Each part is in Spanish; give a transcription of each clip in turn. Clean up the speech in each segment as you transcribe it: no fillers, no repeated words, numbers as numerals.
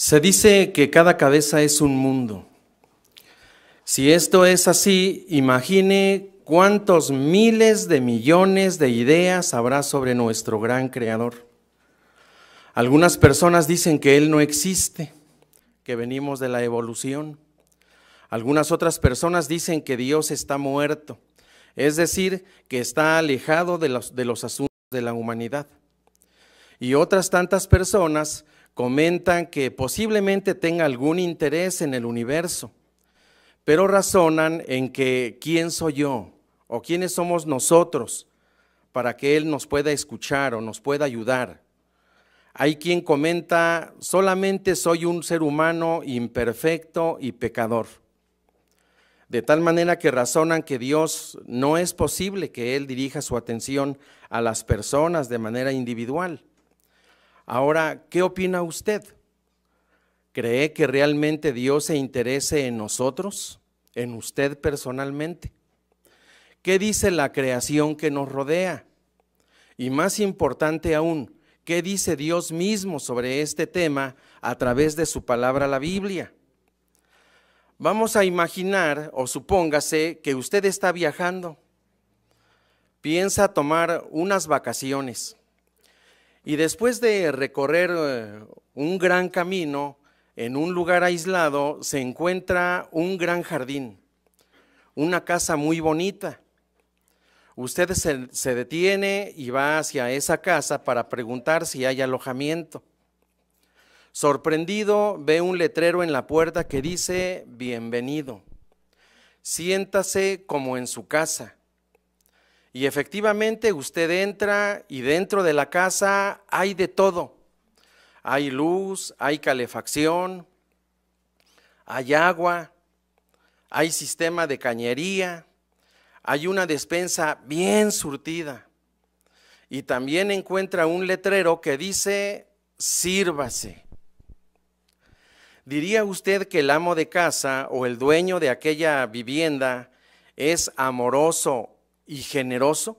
Se dice que cada cabeza es un mundo. Si esto es así, imagine cuántos miles de millones de ideas habrá sobre nuestro gran Creador. Algunas personas dicen que Él no existe, que venimos de la evolución. Algunas otras personas dicen que Dios está muerto, es decir, que está alejado de los asuntos de la humanidad. Y otras tantas personas comentan que posiblemente tenga algún interés en el universo, pero razonan en que ¿quién soy yo? ¿O quiénes somos nosotros para que Él nos pueda escuchar o nos pueda ayudar? Hay quien comenta, solamente soy un ser humano imperfecto y pecador. De tal manera que razonan que Dios no es posible que Él dirija su atención a las personas de manera individual. Ahora, ¿qué opina usted? ¿Cree que realmente Dios se interese en nosotros, en usted personalmente? ¿Qué dice la creación que nos rodea? Y más importante aún, ¿qué dice Dios mismo sobre este tema a través de su palabra, la Biblia? Vamos a imaginar, o supóngase, que usted está viajando, piensa tomar unas vacaciones y después de recorrer un gran camino en un lugar aislado se encuentra un gran jardín, una casa muy bonita. Usted se detiene y va hacia esa casa para preguntar si hay alojamiento. Sorprendido, ve un letrero en la puerta que dice, bienvenido, siéntase como en su casa. Y efectivamente usted entra y dentro de la casa hay de todo. Hay luz, hay calefacción, hay agua, hay sistema de cañería, hay una despensa bien surtida. Y también encuentra un letrero que dice, sírvase. ¿Diría usted que el amo de casa o el dueño de aquella vivienda es amoroso y generoso?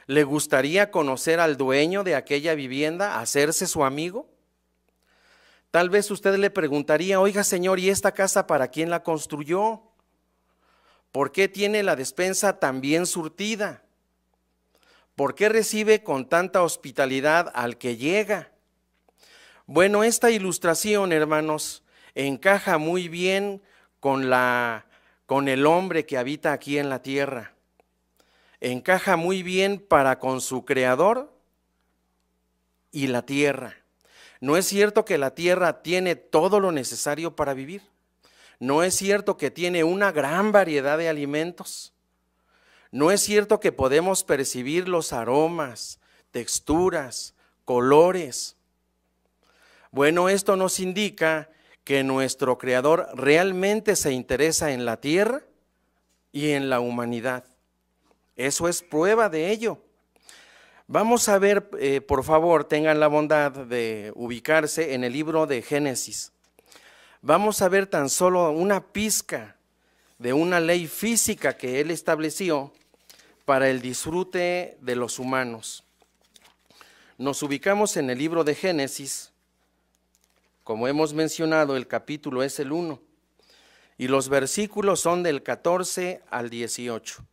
¿Le gustaría conocer al dueño de aquella vivienda, hacerse su amigo? Tal vez usted le preguntaría, oiga señor, ¿y esta casa para quién la construyó? ¿Por qué tiene la despensa tan bien surtida? ¿Por qué recibe con tanta hospitalidad al que llega? Bueno, esta ilustración, hermanos, encaja muy bien con el hombre que habita aquí en la tierra. Encaja muy bien para con su Creador y la tierra. ¿No es cierto que la tierra tiene todo lo necesario para vivir? ¿No es cierto que tiene una gran variedad de alimentos? ¿No es cierto que podemos percibir los aromas, texturas, colores? Bueno, esto nos indica que nuestro Creador realmente se interesa en la tierra y en la humanidad. Eso es prueba de ello. Vamos a ver, por favor, tengan la bondad de ubicarse en el libro de Génesis. Vamos a ver tan solo una pizca de una ley física que Él estableció para el disfrute de los humanos. Nos ubicamos en el libro de Génesis. Como hemos mencionado, el capítulo es el 1 y los versículos son del 14 al 18.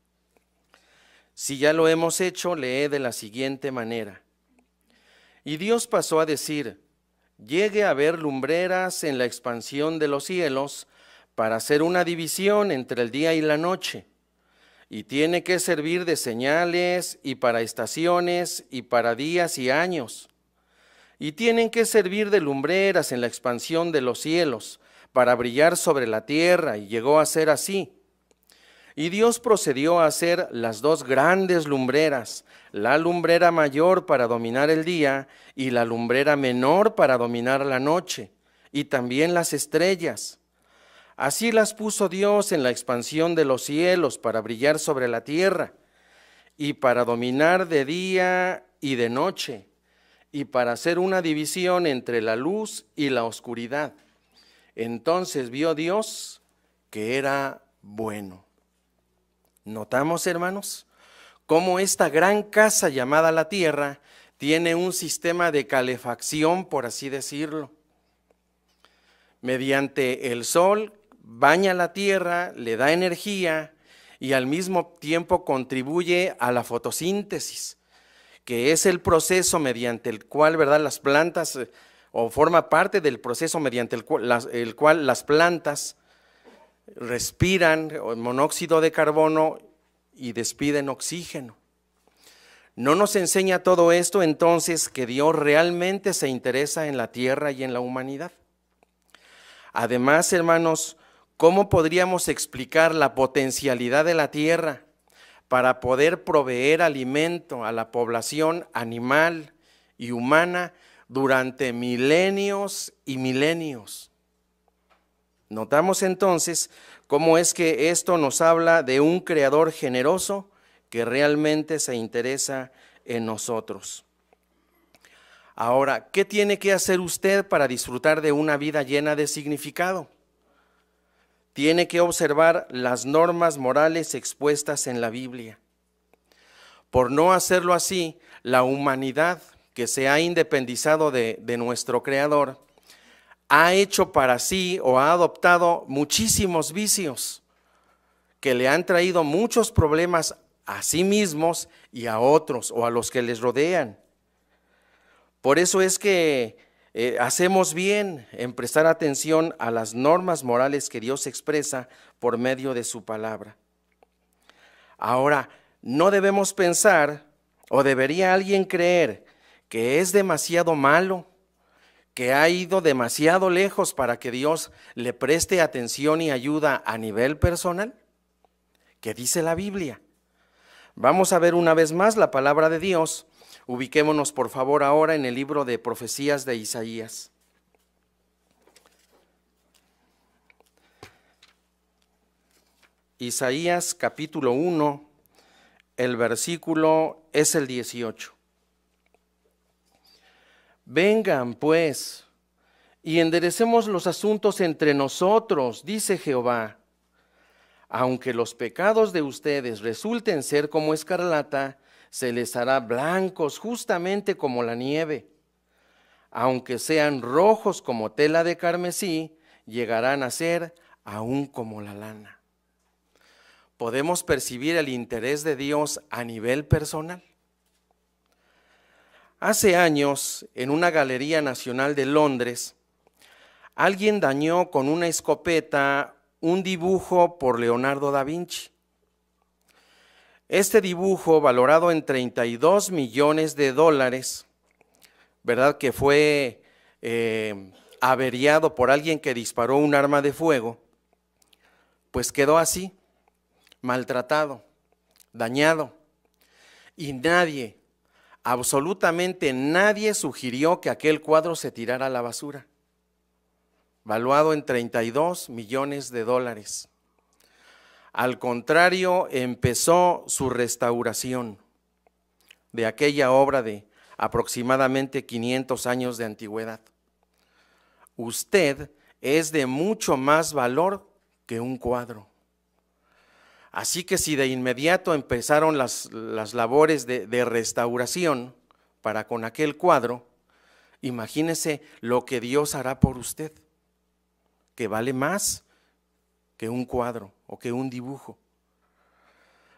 Si ya lo hemos hecho, lee de la siguiente manera. Y Dios pasó a decir, llegue a haber lumbreras en la expansión de los cielos para hacer una división entre el día y la noche, y tiene que servir de señales y para estaciones y para días y años. Y tienen que servir de lumbreras en la expansión de los cielos, para brillar sobre la tierra, y llegó a ser así. Y Dios procedió a hacer las dos grandes lumbreras, la lumbrera mayor para dominar el día, y la lumbrera menor para dominar la noche, y también las estrellas. Así las puso Dios en la expansión de los cielos para brillar sobre la tierra, y para dominar de día y de noche, y para hacer una división entre la luz y la oscuridad. Entonces vio Dios que era bueno. ¿Notamos, hermanos, cómo esta gran casa llamada la tierra tiene un sistema de calefacción, por así decirlo? Mediante el sol baña la tierra, le da energía y al mismo tiempo contribuye a la fotosíntesis, que es el proceso mediante el cual, ¿verdad?, las plantas, o forma parte del proceso mediante el cual las plantas respiran monóxido de carbono y despiden oxígeno. ¿No nos enseña todo esto entonces que Dios realmente se interesa en la tierra y en la humanidad? Además, hermanos, ¿cómo podríamos explicar la potencialidad de la tierra para poder proveer alimento a la población animal y humana durante milenios y milenios? Notamos entonces cómo es que esto nos habla de un creador generoso que realmente se interesa en nosotros. Ahora, ¿qué tiene que hacer usted para disfrutar de una vida llena de significado? Tiene que observar las normas morales expuestas en la Biblia. Por no hacerlo así, la humanidad que se ha independizado de nuestro Creador ha hecho para sí o ha adoptado muchísimos vicios que le han traído muchos problemas a sí mismos y a otros o a los que les rodean. Por eso es que hacemos bien en prestar atención a las normas morales que Dios expresa por medio de su palabra. Ahora, no debemos pensar, o debería alguien creer, que es demasiado malo, que ha ido demasiado lejos para que Dios le preste atención y ayuda a nivel personal. ¿Qué dice la Biblia? Vamos a ver una vez más la palabra de Dios. Ubiquémonos por favor ahora en el libro de profecías de Isaías. Isaías capítulo 1, el versículo es el 18. Vengan pues y enderecemos los asuntos entre nosotros, dice Jehová. Aunque los pecados de ustedes resulten ser como escarlata, se les hará blancos justamente como la nieve. Aunque sean rojos como tela de carmesí, llegarán a ser aún como la lana. ¿Podemos percibir el interés de Dios a nivel personal? Hace años, en una galería nacional de Londres, alguien dañó con una escopeta un dibujo por Leonardo da Vinci. Este dibujo, valorado en 32 millones de dólares, ¿verdad?, que fue averiado por alguien que disparó un arma de fuego, pues quedó así, maltratado, dañado. Y nadie, absolutamente nadie sugirió que aquel cuadro se tirara a la basura, valuado en 32 millones de dólares. Al contrario, empezó su restauración de aquella obra de aproximadamente 500 años de antigüedad. Usted es de mucho más valor que un cuadro. Así que si de inmediato empezaron las labores de restauración para con aquel cuadro, imagínese lo que Dios hará por usted, que vale más que un cuadro o que un dibujo.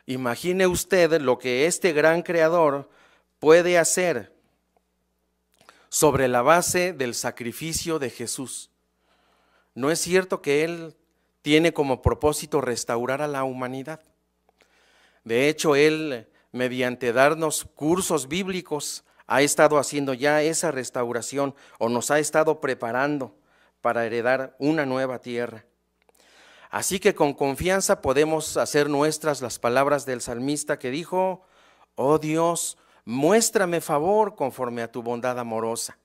Imagine usted lo que este gran creador puede hacer sobre la base del sacrificio de Jesús. ¿No es cierto que Él tiene como propósito restaurar a la humanidad? De hecho, Él, mediante darnos cursos bíblicos, ha estado haciendo ya esa restauración o nos ha estado preparando para heredar una nueva tierra. Así que con confianza podemos hacer nuestras las palabras del salmista que dijo: oh Dios, muéstrame favor conforme a tu bondad amorosa.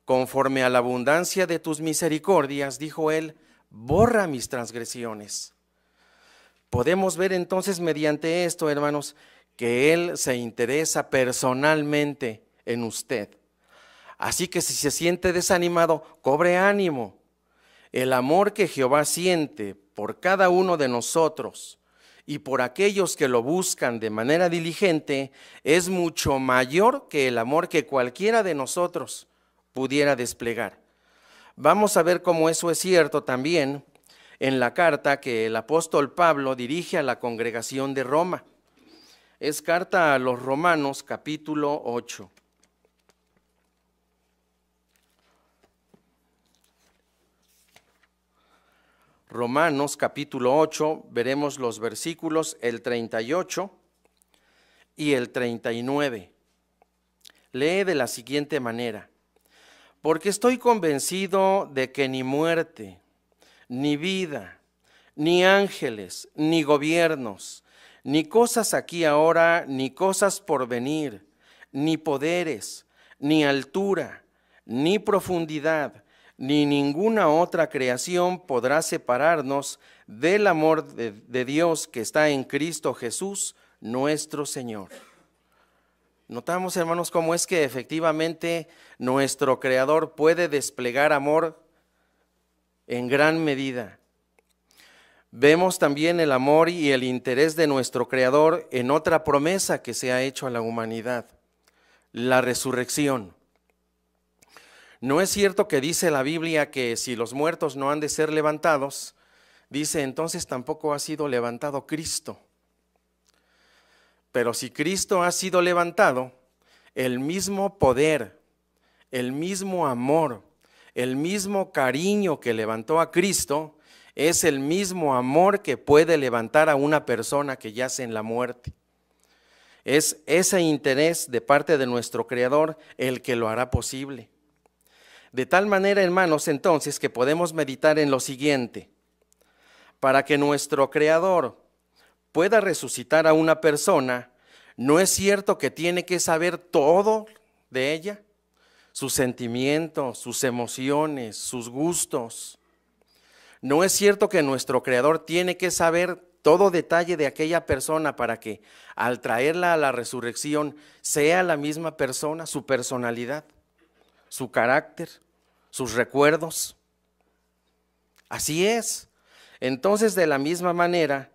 Conforme a la abundancia de tus misericordias, dijo él, borra mis transgresiones. Podemos ver entonces mediante esto, hermanos, que Él se interesa personalmente en usted. Así que si se siente desanimado, cobre ánimo. El amor que Jehová siente por cada uno de nosotros y por aquellos que lo buscan de manera diligente es mucho mayor que el amor que cualquiera de nosotros pudiera desplegar. Vamos a ver cómo eso es cierto también en la carta que el apóstol Pablo dirige a la congregación de Roma. Es carta a los Romanos, capítulo 8. Romanos, capítulo 8, veremos los versículos el 38 y el 39. Lee de la siguiente manera: porque estoy convencido de que ni muerte, ni vida, ni ángeles, ni gobiernos, ni cosas aquí ahora, ni cosas por venir, ni poderes, ni altura, ni profundidad, ni ninguna otra creación podrá separarnos del amor de Dios que está en Cristo Jesús, nuestro Señor. Notamos, hermanos, cómo es que efectivamente nuestro Creador puede desplegar amor en gran medida. Vemos también el amor y el interés de nuestro Creador en otra promesa que se ha hecho a la humanidad: la resurrección. ¿No es cierto que dice la Biblia que si los muertos no han de ser levantados, dice entonces tampoco ha sido levantado Cristo? Pero si Cristo ha sido levantado, el mismo poder, el mismo amor, el mismo cariño que levantó a Cristo, es el mismo amor que puede levantar a una persona que yace en la muerte. Es ese interés de parte de nuestro Creador el que lo hará posible. De tal manera, hermanos, entonces, que podemos meditar en lo siguiente: para que nuestro Creador pueda resucitar a una persona, ¿no es cierto que tiene que saber todo de ella? Sus sentimientos, sus emociones, sus gustos. ¿No es cierto que nuestro Creador tiene que saber todo detalle de aquella persona para que al traerla a la resurrección sea la misma persona, su personalidad, su carácter, sus recuerdos? Así es. Entonces, de la misma manera,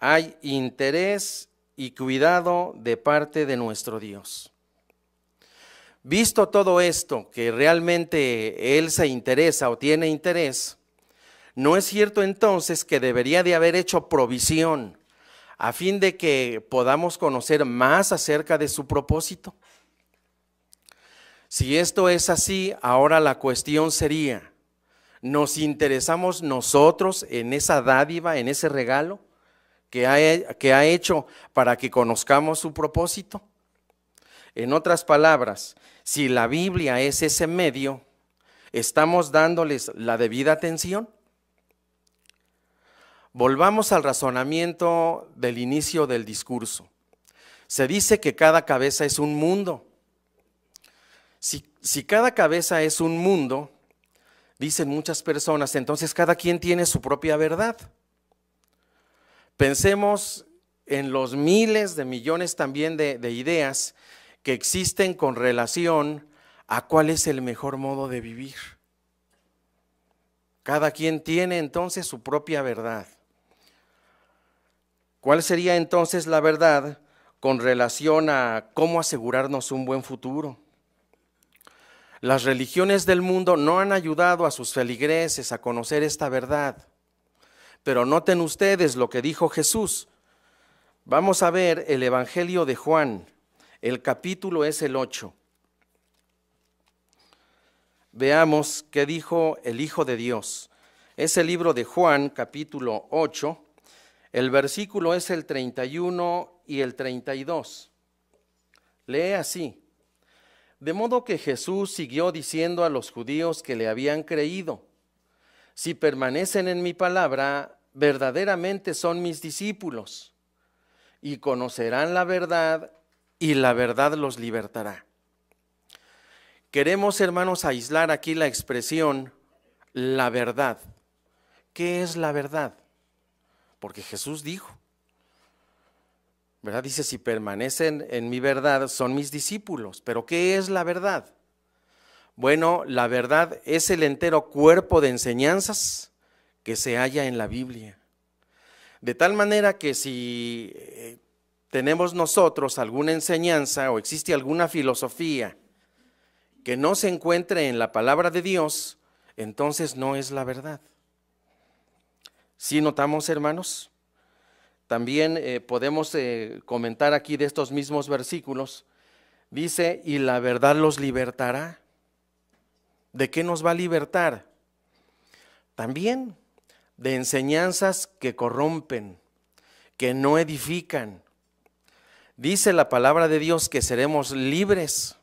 hay interés y cuidado de parte de nuestro Dios. Visto todo esto, que realmente Él se interesa o tiene interés, ¿no es cierto entonces que debería de haber hecho provisión a fin de que podamos conocer más acerca de su propósito? Si esto es así, ahora la cuestión sería: ¿nos interesamos nosotros en esa dádiva, en ese regalo que ha hecho para que conozcamos su propósito? En otras palabras, si la Biblia es ese medio, ¿estamos dándoles la debida atención? Volvamos al razonamiento del inicio del discurso. Se dice que cada cabeza es un mundo. Si cada cabeza es un mundo, dicen muchas personas, entonces cada quien tiene su propia verdad. Pensemos en los miles de millones también de ideas que existen con relación a cuál es el mejor modo de vivir. Cada quien tiene entonces su propia verdad. ¿Cuál sería entonces la verdad con relación a cómo asegurarnos un buen futuro? Las religiones del mundo no han ayudado a sus feligreses a conocer esta verdad. Pero noten ustedes lo que dijo Jesús. Vamos a ver el Evangelio de Juan, el capítulo es el 8. Veamos qué dijo el Hijo de Dios. Es el libro de Juan, capítulo 8, el versículo es el 31 y el 32. Lee así: de modo que Jesús siguió diciendo a los judíos que le habían creído: si permanecen en mi palabra, verdaderamente son mis discípulos, y conocerán la verdad, y la verdad los libertará. Queremos, hermanos, aislar aquí la expresión la verdad. ¿Qué es la verdad? Porque Jesús dijo, ¿verdad? Dice, si permanecen en mi verdad, son mis discípulos. ¿Pero qué es la verdad? Bueno, la verdad es el entero cuerpo de enseñanzas que se halla en la Biblia. De tal manera que si tenemos nosotros alguna enseñanza o existe alguna filosofía que no se encuentre en la palabra de Dios, entonces no es la verdad. ¿Sí notamos, hermanos? También podemos comentar aquí de estos mismos versículos. Dice, y la verdad los libertará. ¿De qué nos va a libertar? También de enseñanzas que corrompen, que no edifican. Dice la palabra de Dios que seremos libres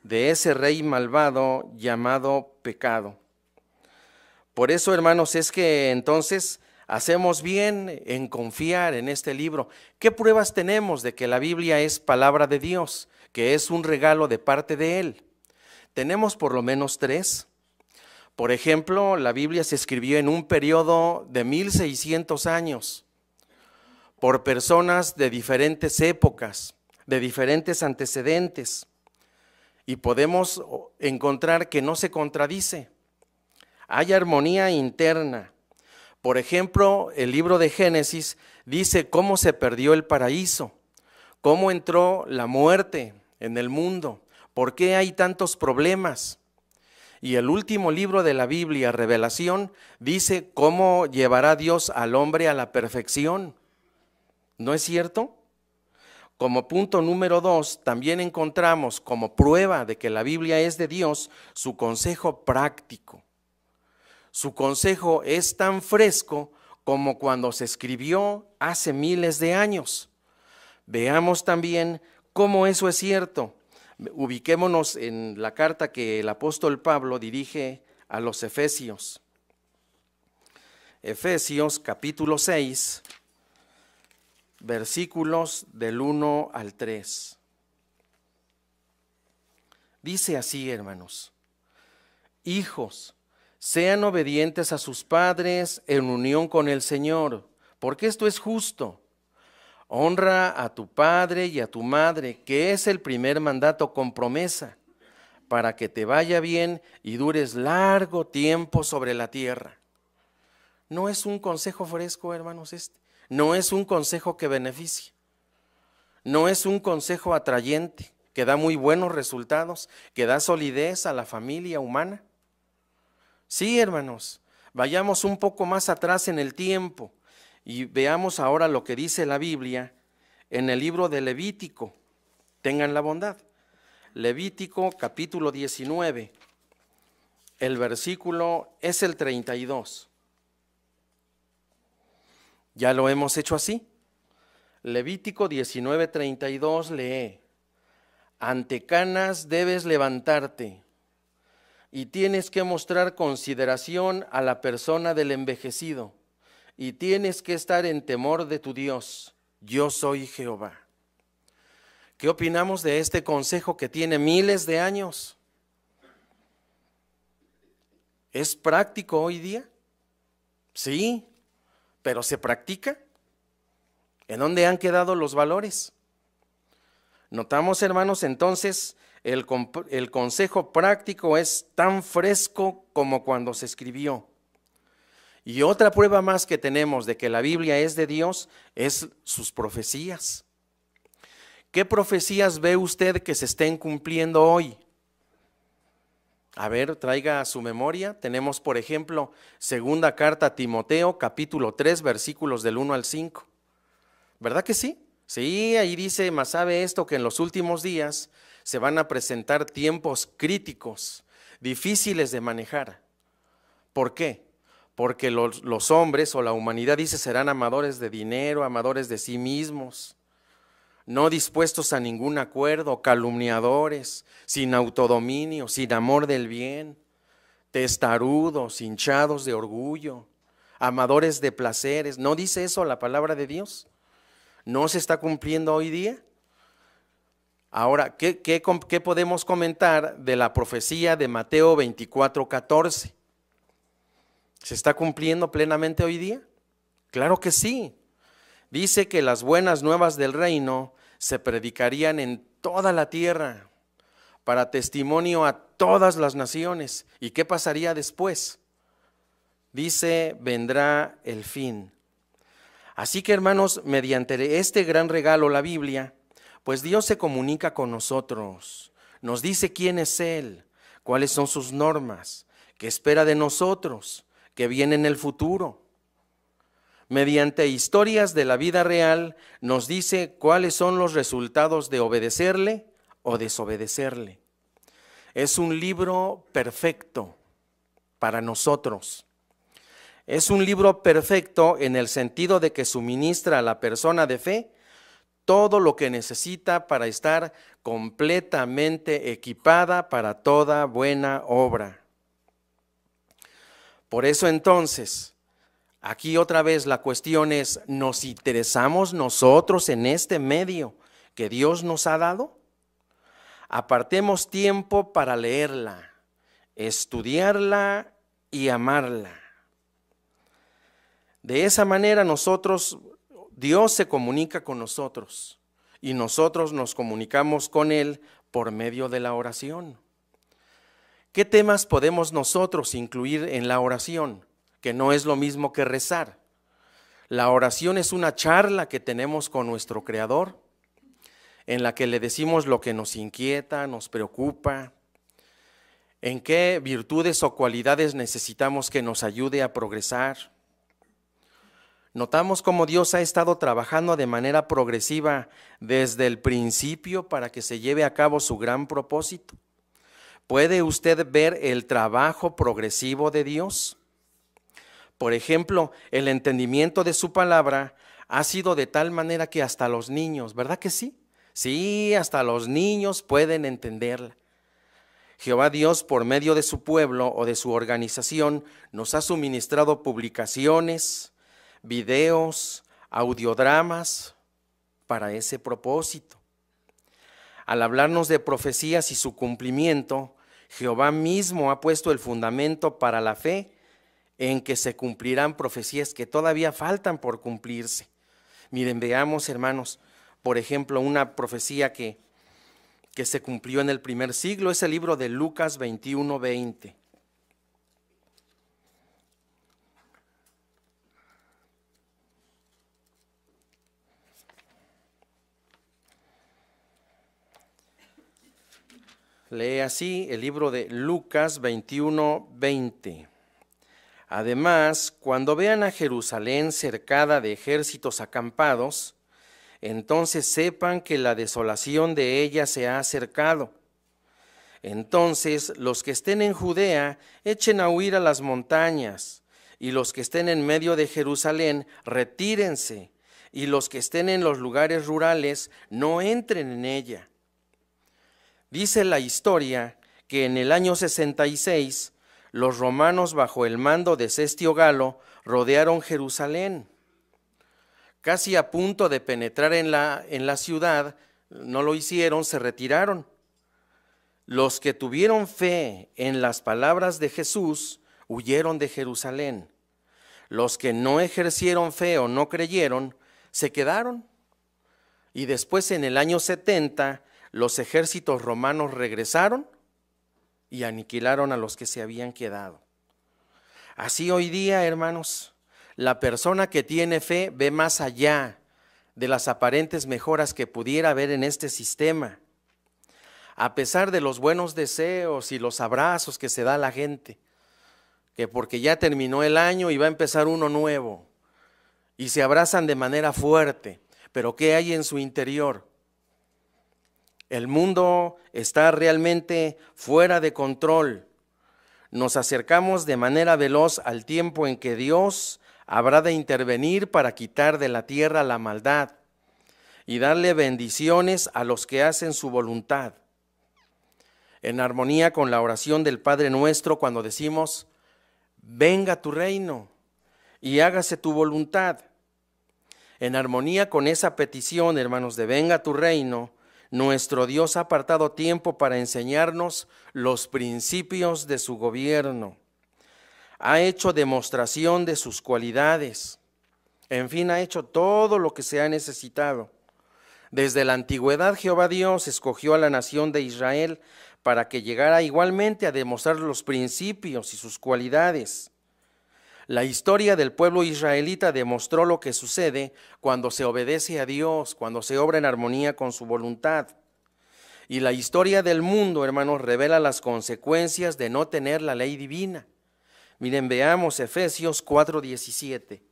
de ese rey malvado llamado pecado. Por eso, hermanos, es que entonces hacemos bien en confiar en este libro. ¿Qué pruebas tenemos de que la Biblia es palabra de Dios, que es un regalo de parte de Él? Tenemos por lo menos 3. Por ejemplo, la Biblia se escribió en un periodo de 1600 años por personas de diferentes épocas, de diferentes antecedentes, y podemos encontrar que no se contradice. Hay armonía interna. Por ejemplo, el libro de Génesis dice cómo se perdió el paraíso, cómo entró la muerte en el mundo, por qué hay tantos problemas. Y el último libro de la Biblia, Revelación, dice cómo llevará Dios al hombre a la perfección. ¿No es cierto? Como punto número 2, también encontramos como prueba de que la Biblia es de Dios, su consejo práctico. Su consejo es tan fresco como cuando se escribió hace miles de años. Veamos también cómo eso es cierto. Ubiquémonos en la carta que el apóstol Pablo dirige a los Efesios. Efesios capítulo 6, versículos del 1 al 3. Dice así, hermanos: hijos, sean obedientes a sus padres en unión con el Señor, porque esto es justo. Honra a tu padre y a tu madre, que es el primer mandato con promesa, para que te vaya bien y dures largo tiempo sobre la tierra. No es un consejo fresco, hermanos, no es un consejo que beneficie, no es un consejo atrayente, que da muy buenos resultados, que da solidez a la familia humana. Sí, hermanos, vayamos un poco más atrás en el tiempo y veamos ahora lo que dice la Biblia en el libro de Levítico. Tengan la bondad. Levítico capítulo 19, el versículo es el 32. Ya lo hemos hecho así. Levítico 19, 32 lee: ante canas debes levantarte y tienes que mostrar consideración a la persona del envejecido y tienes que estar en temor de tu Dios. Yo soy Jehová. ¿Qué opinamos de este consejo que tiene miles de años? ¿Es práctico hoy día? Sí, pero ¿se practica? ¿En dónde han quedado los valores? Notamos, hermanos, entonces el consejo práctico es tan fresco como cuando se escribió. Y otra prueba más que tenemos de que la Biblia es de Dios es sus profecías. ¿Qué profecías ve usted que se estén cumpliendo hoy? A ver, traiga a su memoria. Tenemos, por ejemplo, segunda carta a Timoteo, capítulo 3, versículos del 1 al 5. ¿Verdad que sí? Sí, ahí dice: mas sabe esto, que en los últimos días se van a presentar tiempos críticos, difíciles de manejar. ¿Por qué? Porque los hombres o la humanidad, dice, serán amadores de dinero, amadores de sí mismos, no dispuestos a ningún acuerdo, calumniadores, sin autodominio, sin amor del bien, testarudos, hinchados de orgullo, amadores de placeres. ¿No dice eso la palabra de Dios? ¿No se está cumpliendo hoy día? Ahora, ¿qué podemos comentar de la profecía de Mateo 24:14? ¿Se está cumpliendo plenamente hoy día? Claro que sí. Dice que las buenas nuevas del reino se predicarían en toda la tierra para testimonio a todas las naciones. ¿Y qué pasaría después? Dice: vendrá el fin. Así que, hermanos, mediante este gran regalo, la Biblia, pues Dios se comunica con nosotros, nos dice quién es Él, cuáles son sus normas, ¿Qué espera de nosotros? ¿Qué viene en el futuro? Mediante historias de la vida real nos dice cuáles son los resultados de obedecerle o desobedecerle. Es un libro perfecto para nosotros. Es un libro perfecto en el sentido de que suministra a la persona de fe todo lo que necesita para estar completamente equipada para toda buena obra. Por eso entonces, aquí otra vez la cuestión es, ¿nos interesamos nosotros en este medio que Dios nos ha dado? Apartemos tiempo para leerla, estudiarla y amarla. De esa manera Dios se comunica con nosotros y nosotros nos comunicamos con Él por medio de la oración. ¿Qué temas podemos nosotros incluir en la oración? Que no es lo mismo que rezar. La oración es una charla que tenemos con nuestro Creador, en la que le decimos lo que nos inquieta, nos preocupa, en qué virtudes o cualidades necesitamos que nos ayude a progresar. Notamos cómo Dios ha estado trabajando de manera progresiva desde el principio para que se lleve a cabo su gran propósito. ¿Puede usted ver el trabajo progresivo de Dios? Por ejemplo, el entendimiento de su palabra ha sido de tal manera que hasta los niños, ¿verdad que sí? Sí, hasta los niños pueden entenderla. Jehová Dios, por medio de su pueblo o de su organización, nos ha suministrado publicaciones, videos, audiodramas para ese propósito. Al hablarnos de profecías y su cumplimiento, Jehová mismo ha puesto el fundamento para la fe en que se cumplirán profecías que todavía faltan por cumplirse. Miren, veamos, hermanos, por ejemplo, una profecía que se cumplió en el primer siglo, es el libro de Lucas 21:20. Lee así el libro de Lucas 21:20. Además, cuando vean a Jerusalén cercada de ejércitos acampados, entonces sepan que la desolación de ella se ha acercado. Entonces los que estén en Judea echen a huir a las montañas, y los que estén en medio de Jerusalén retírense, y los que estén en los lugares rurales no entren en ella. Dice la historia que en el año 66 los romanos bajo el mando de Cestio Galo rodearon Jerusalén. Casi a punto de penetrar en la ciudad, no lo hicieron, se retiraron. Los que tuvieron fe en las palabras de Jesús huyeron de Jerusalén. Los que no ejercieron fe o no creyeron, se quedaron. Y después en el año 70, los ejércitos romanos regresaron y aniquilaron a los que se habían quedado. Así hoy día, hermanos, la persona que tiene fe ve más allá de las aparentes mejoras que pudiera haber en este sistema. A pesar de los buenos deseos y los abrazos que se da a la gente, que porque ya terminó el año y va a empezar uno nuevo, y se abrazan de manera fuerte, pero ¿qué hay en su interior? El mundo está realmente fuera de control. Nos acercamos de manera veloz al tiempo en que Dios habrá de intervenir para quitar de la tierra la maldad y darle bendiciones a los que hacen su voluntad. En armonía con la oración del Padre Nuestro cuando decimos, venga tu reino y hágase tu voluntad. En armonía con esa petición, hermanos, de venga tu reino, nuestro Dios ha apartado tiempo para enseñarnos los principios de su gobierno. Ha hecho demostración de sus cualidades. En fin, ha hecho todo lo que se ha necesitado. Desde la antigüedad, Jehová Dios escogió a la nación de Israel para que llegara igualmente a demostrar los principios y sus cualidades. La historia del pueblo israelita demostró lo que sucede cuando se obedece a Dios, cuando se obra en armonía con su voluntad. Y la historia del mundo, hermanos, revela las consecuencias de no tener la ley divina. Miren, veamos Efesios 4:17.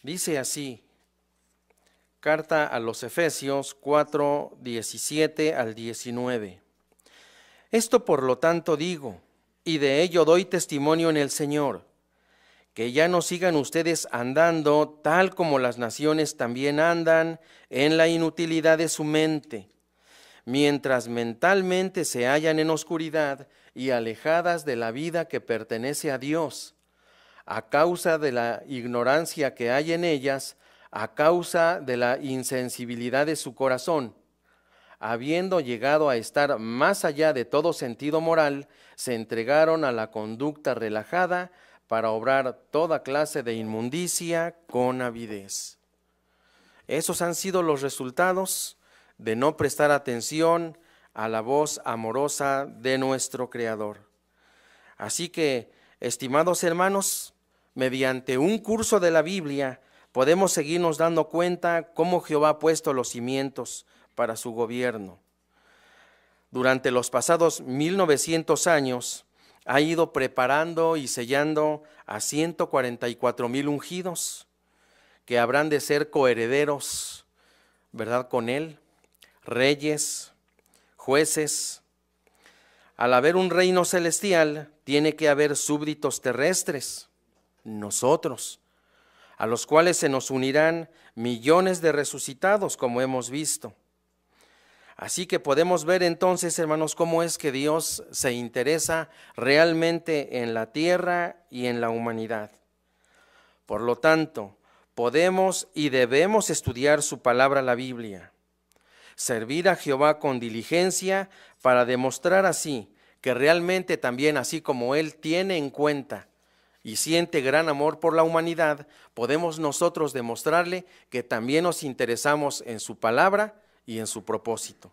Dice así, carta a los Efesios 4:17 al 19. Esto por lo tanto digo, y de ello doy testimonio en el Señor, que ya no sigan ustedes andando tal como las naciones también andan en la inutilidad de su mente, mientras mentalmente se hallan en oscuridad y alejadas de la vida que pertenece a Dios, a causa de la ignorancia que hay en ellas, a causa de la insensibilidad de su corazón. Habiendo llegado a estar más allá de todo sentido moral, se entregaron a la conducta relajada para obrar toda clase de inmundicia con avidez. Esos han sido los resultados de no prestar atención a la voz amorosa de nuestro Creador. Así que, estimados hermanos, mediante un curso de la Biblia podemos seguirnos dando cuenta cómo Jehová ha puesto los cimientos para su gobierno. Durante los pasados 1900 años ha ido preparando y sellando a 144,000 ungidos que habrán de ser coherederos, ¿verdad?, con él, reyes, jueces. Al haber un reino celestial, tiene que haber súbditos terrestres, nosotros, a los cuales se nos unirán millones de resucitados, como hemos visto. Así que podemos ver entonces, hermanos, cómo es que Dios se interesa realmente en la tierra y en la humanidad. Por lo tanto, podemos y debemos estudiar su palabra, la Biblia, servir a Jehová con diligencia para demostrar así que realmente también, así como Él tiene en cuenta y siente gran amor por la humanidad, podemos nosotros demostrarle que también nos interesamos en su palabra y en su propósito.